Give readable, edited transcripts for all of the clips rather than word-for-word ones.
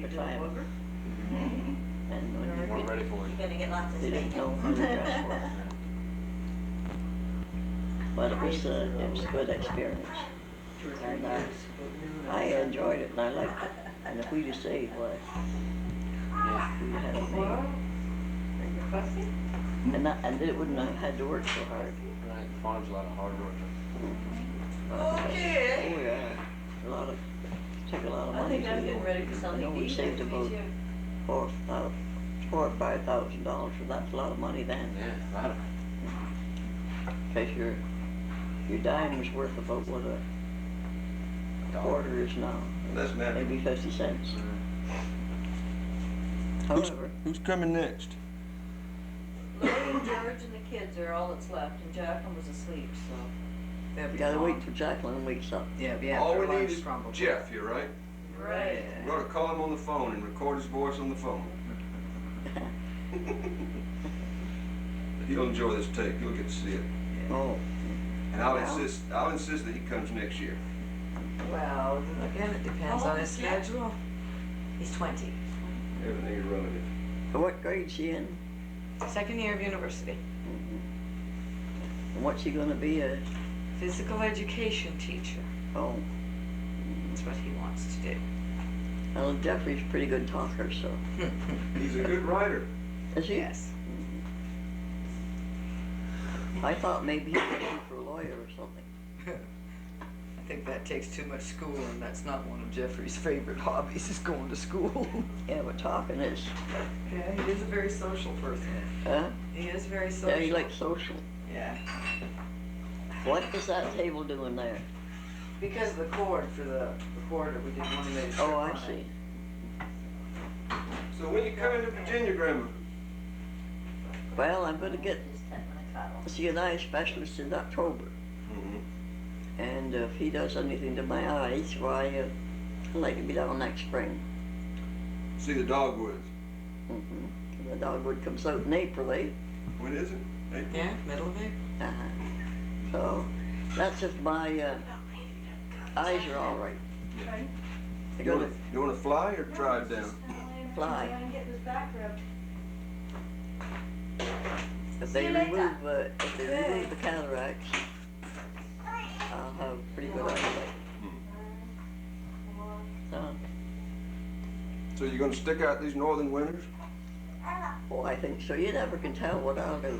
the climate. And when We're ready for You're it. gonna get lots of they didn't space. know how to dress for it. But it was a good experience. And I enjoyed it and I liked it. And if we'd have stayed, why, we'd have had it made. Are you fussy? And it wouldn't have had to work so hard. Right, the farm's a lot of hard work. Okay. Oh yeah, took a lot of I money. think I'm to getting do. ready for I something know to we eat. saved about $4,000 or $5,000, so that's a lot of money then. Yeah, a lot of. Cause your dime was worth about what a quarter is now. That's natural. Maybe 50 cents. Who's, However, who's coming next? Lori and George and the kids are all that's left, and Jacqueline was asleep, so. they'll you be gotta gone. wait till Jacqueline wakes up. Yeah, be All after we need lunch is probably. Jeff here, right? Right. We ought to call him on the phone and record his voice on the phone. He'll enjoy this tape. You'll get to see it. Oh, And I'll insist that he comes next year. Well, again, it depends How on old his is Jeff? schedule. He's 20. Everything is relative. so what grade's she in? Second year of university. And what's she gonna be Physical education teacher. oh, That's what he wants to do. well, Jeffrey's a pretty good talker, so. He's a good writer. Is he? Yes. I thought maybe he was looking for a lawyer or something. I think that takes too much school, and that's not one of Jeffrey's favorite hobbies, is going to school. Yeah, but talking is, Yeah, he is a very social person. huh? He is very social. Yeah, he likes social. Yeah. What is that table doing there? Because of the cord for the recorder, we didn't want to make. Oh, I see. So when you come into Virginia, Grandma? Well, I'm gonna get, Just having a cuddle. see an eye specialist in October. And if he does anything to my eyes, why, I'd like to be down next spring. See the dogwoods. And the dogwood comes out in April, eh? When is it? April? Yeah, middle of April. So, that's if my, eyes are all right. They're gonna You wanna fly or drive down? fly. If See they you later. remove the cataracts, I'll have pretty good eyesight. So you're gonna stick out these northern winters? Oh, I think so. You never can tell what I'll do.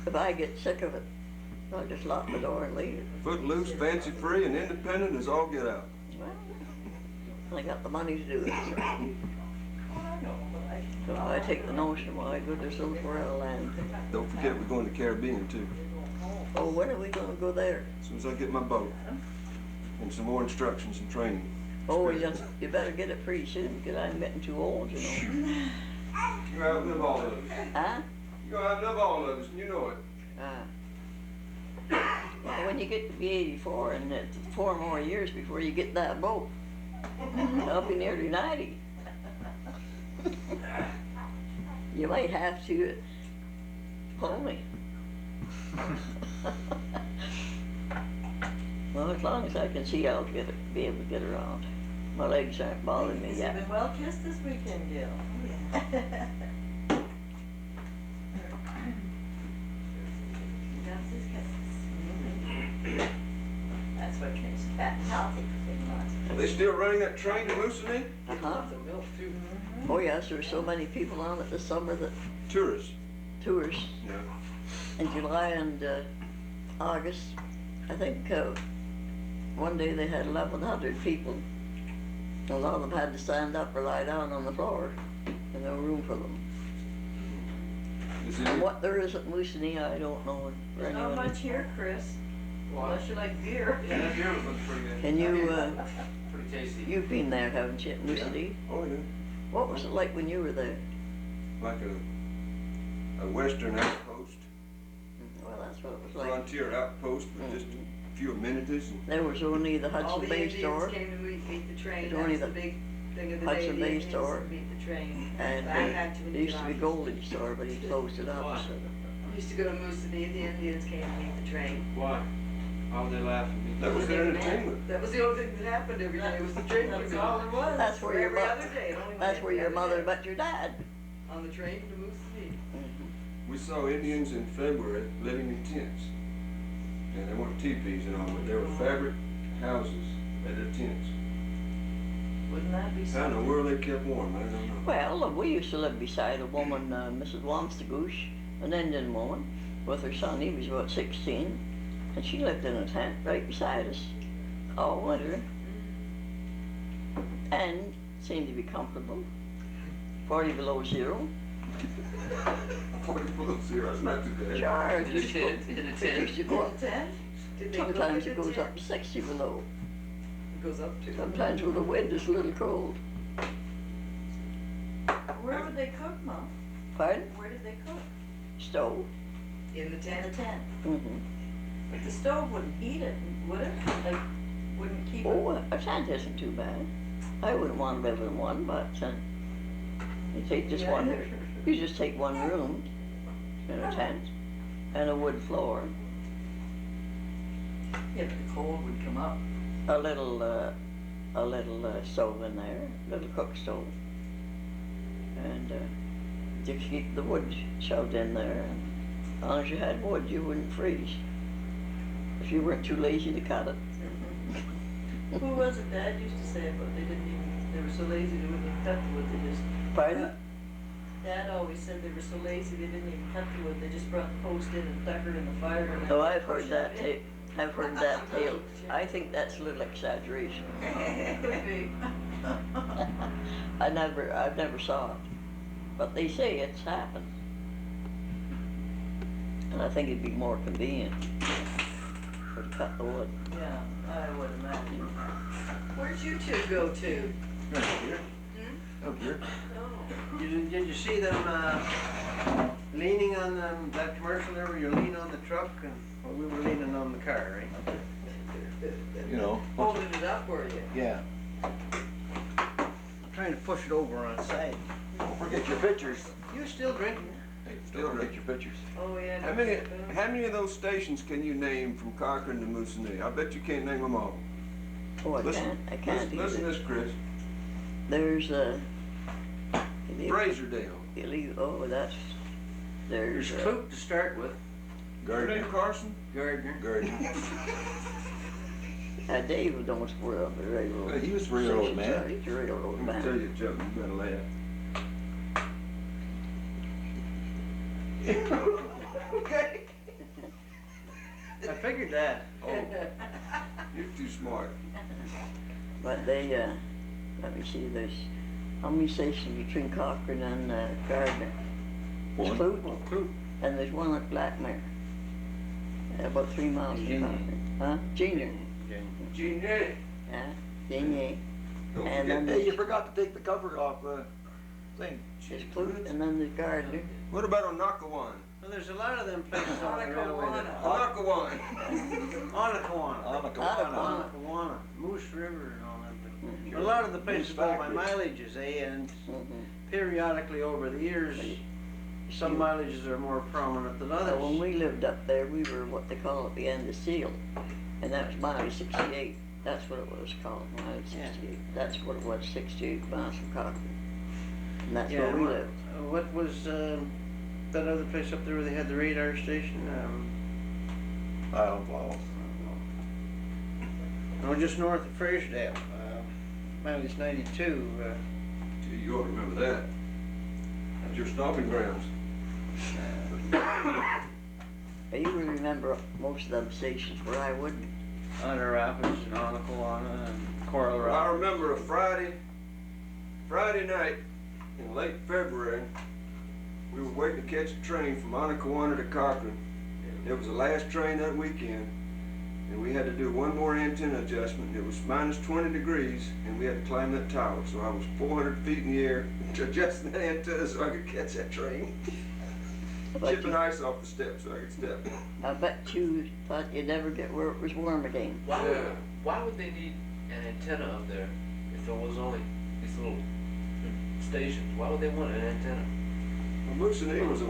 If I get sick of it, I'll just lock the door and leave it. Footloose, fancy free, and independent as all get out. Well, I got the money to do it. So I take the notion, well, I go to some foreign land. Don't forget we're going to the Caribbean too. Oh, when are we gonna go there? As soon as I get my boat. And some more instructions and training. Oh, you better get it pretty soon, because I'm getting too old, you know. You outlive all of us. Huh? You outlive all of us, and you know it. Well, when you get to be 84, and it's 4 more years before you get that boat, I'll be nearly 90. You might have to pull me. Well, as long as I can see, I'll be able to get around. My legs aren't bothering me Has yet. he been well kissed this weekend, Gil? That's his kisses. That's what keeps fat and healthy for 6 months. Are they still running that train to Moosonee? Uh-huh. Oh yes, there were so many people on it this summer that Tourists. tours Yeah. in July and August. I think one day they had 1,100 people. A lot of them had to stand up or lie down on the floor. There's no room for them. Is And it? what there is at Moosonee, I don't know. For There's not anyone. much here, Chris, unless you like beer. Yeah, that beer was looking pretty good. Can you, Pretty tasty. you've been there, haven't you, at Moosonee? Oh, yeah. What was it like when you were there? Like a western outpost, Well, that's what it was like. frontier outpost with just a few amenities. And There was only the All Hudson the Bay Indians store, came to meet the train, There's that only was the the big thing of the Hudson day, the Bay Indians store. would meet the train. and I had to there used to be Goldie store, but he closed it up. So. Used to go to Moosonee, the Indians came to meet the train. Why? How would they laugh at me? That was their entertainment. That was the only thing that happened every day, was the train That's coming. all it was. That's where your Every mother, other day, only that's one where your every mother day. met your dad. On the train to Moose City. We saw Indians in February living in tents. And they weren't teepees and all, but they were fabric houses at their tents. Wouldn't that be How in the something? world they kept warm, I don't know. Well, we used to live beside a woman, Mrs. Wamstagoosh, an Indian woman, with her son. He was about 16, and she lived in a tent right beside us all winter, and seemed to be comfortable. 40 below zero. 40 below zero, that's not too bad. Sure, In a tent, in a it tent. used to go In up. the tent? Did they go Sometimes to it the goes tent? up to 60 below. It goes up to. Sometimes with the wind, it's a little cold. Where would they cook, Mom? Pardon? Where did they cook? Stove. In the In the tent? tent. Mm-hmm. But the stove wouldn't heat it, would it? Like, wouldn't keep it? Oh, a tent isn't too bad. I wouldn't want to live in one, but you take just Yeah. one. You just take one room in a tent and a wood floor, Yeah, but the cold would come up. a little stove in there, little cook stove, and just keep the wood shoved in there. And as long as you had wood, you wouldn't freeze if you weren't too lazy to cut it. Who was it Dad used to say about they didn't even, they were so lazy they wouldn't even cut the wood, they just. Pardon? Dad always said they were so lazy they didn't even cut the wood, they just brought the post in and stuck her in the fire and. Oh, I've heard that tale. I've heard that tale. I think that's a little exaggeration. Could be. I've never saw it, but they say it's happened. And I think it'd be more convenient to cut the wood. Yeah, I would imagine. Where'd you two go to? Up here. Up here. Oh. Did you see them leaning on that commercial there where you lean on the truck and well, we were leaning on the car, right? You know. Holding it up, were you? Yeah. I'm trying to push it over on the side. Don't forget your pictures. You still drinking? Hey, don't forget your pictures. Oh, yeah. How many of those stations can you name from Cochran to Moosonee? I bet you can't name them all. Oh, I Listen, can't listen to either. this, Chris. There's Fraserville. oh, that's, There's there's, Clute to start with. Your name Carson? Gardner. Gardner. Dave was almost where up the railroad. He was a railroad man. He's a railroad Let me tell man. you a joke, you better laugh. Okay. I figured that. Oh, you're too smart. But they, let me see, there's, how many stations between Cochran and Gardner? There's One. Clute, Clute. and there's one at Blackmare. About 3 miles from Junior. Cochran. Huh? Junior. Genius. Yeah, Junior. Don't And forget, then hey, you there's, forgot to take the cover off the thing. there's Clute, and then there's Gardner. What about Onakawan? Well, there's a lot of them places on the railway that. Onakawan. Onakawana. Onakawana. Onakawana. Moose River and all that. Mhm. But a lot of the places go by Factory. mileages, and Mhm. periodically over the years, some mileages are more prominent than Well, when others. we lived up there, we were what they call at the end of Seal, and that was mileage 68. That's what it was called, mileage Yeah. 68. That's what it was, 68 miles from Cochran. And that's Yeah, where we what- lived. What was that other place up there where they had the radar station? Island Falls. No, just north of Fraserville, mileage 92. Gee, you ought to remember that. That's your stomping grounds. You would remember most of them stations where I wouldn't. Honor Rapids and Onakawana and Coral Well, I Rapids. remember a Friday night in late February, we were waiting to catch a train from Onakawana to Cochran. It was the last train that weekend, and we had to do one more antenna adjustment. It was minus 20 degrees, and we had to climb that tower. So I was 400 feet in the air adjusting that antenna so I could catch that train. But Chipping ice off the steps so I could step. I bet you thought you'd never get where it was warm again. Why would they need an antenna up there if there was only these little stations? Why would they want an antenna? Well, Moosonee was a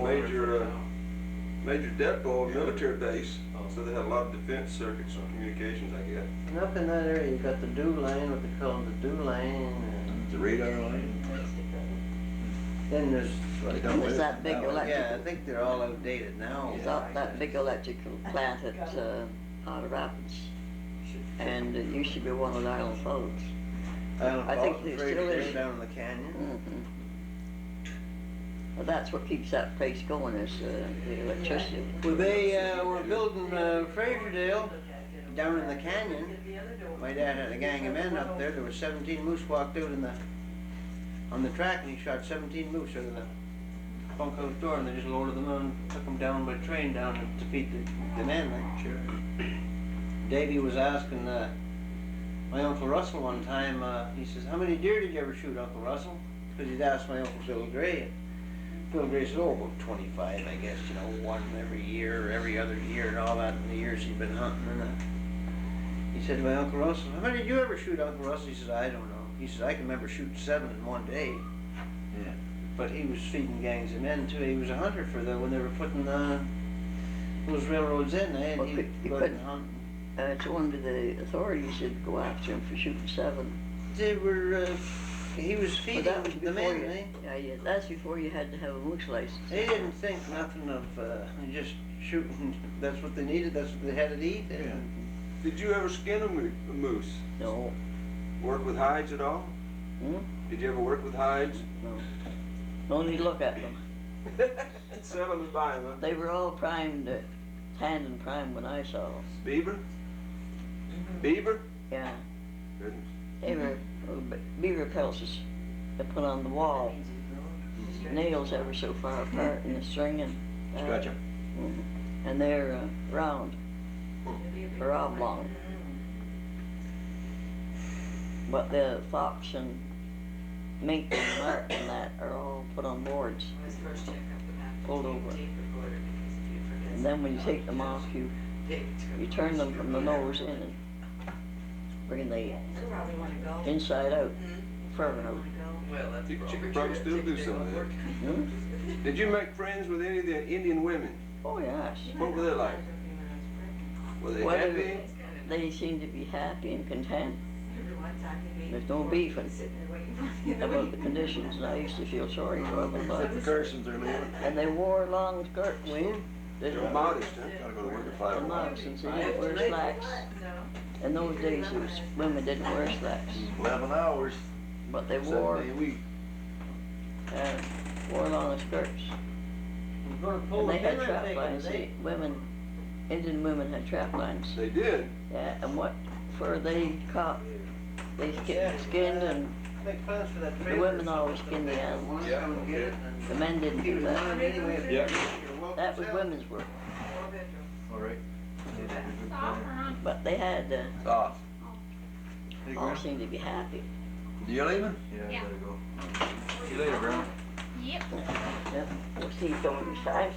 major depot, military base. Oh, So they had a lot of defense circuits on communications, I guess. And up in that area, you got the dew line, what they call the dew line, and The radar line. then there's, They don't There's live that big now. yeah, I electrical, think they're all outdated now. that big electrical plant at, Powder Rapids. And it used to be one of the Island Falls. Island I think Falls, they Fraser still Dale is. down in the canyon. Mhm. Well, that's what keeps that place going is, the electricity. Well, they, were building, Fraserdale down in the canyon. My dad had a gang of men up there. There were 17 moose walked out on the track, and he shot 17 moose out of the bunkhouse door, and they just loaded them on, took them down by train down to feed the men. Like. Sure. Davy was asking my Uncle Russell one time, he says, how many deer did you ever shoot, Uncle Russell? Because he'd asked my Uncle Phil Gray. Phil Gray said, oh, about 25, I guess, you know, one every year, or every other year, and all that in the years he'd been hunting. And he said to my Uncle Russell, how many did you ever shoot, Uncle Russell? He says, I don't know. He says, I can remember shooting 7 in one day. Yeah. But he was feeding gangs of men too. He was a hunter for when they were putting those railroads in, eh? And Well, he'd you go out and couldn't- hunt. It's only the authorities that go after him for shooting 7. They were, he was But feeding that was the before men, you, eh? yeah, that's before you had to have a moose license. They didn't think nothing of just shooting. That's what they needed. That's what they had to eat. Yeah. Did you ever skin a moose? No, Work with hides at all? hmm? Did you ever work with hides? No. No need to look at them. Sell them and buy them, huh? They were all primed, tanned and primed when I saw them. Beaver? Beaver? Yeah, Goodness. they were beaver pelts they put on the wall. Nails ever so far apart in the string and. Gotcha. And they're round or oblong. But the fox and mink and mark and that are all put on boards, pulled over. And then when you take them off, you turn them from the nose in and bring the inside out, fur out. Well, that's You probably could probably still do some of that. Hmm? Did you make friends with any of the Indian women? Oh, yes. What were they like? Were they Well, happy? they seem to be happy and content. There's no beefing about the conditions, and I used to feel sorry for them, but, The Carsons are leaving. and they wore long skirts. Wayne? They They were modest, huh? Gotta go to work at the 5 o'clock. moccasins, they didn't wear slacks. In those days, it was, women didn't wear slacks, 11 hours, but they 7 wore, day a week. wore long skirts. We're gonna pull And the they had pin trap and take lines, it, women, Indian women had trap lines. They did. Yeah, and what fur they caught, they skinned, and Make plans for that the trailer. women always skinned the animals. Yeah, Come and get it and The men didn't keep do it in that. mind anyway. If Yeah. you're welcome That was to. women's work, All right. but they had, Off. all seemed to be happy. You leaving? Yeah. Gotta go. See you later, Grandma. Yep. Yep, we'll see you 3 times.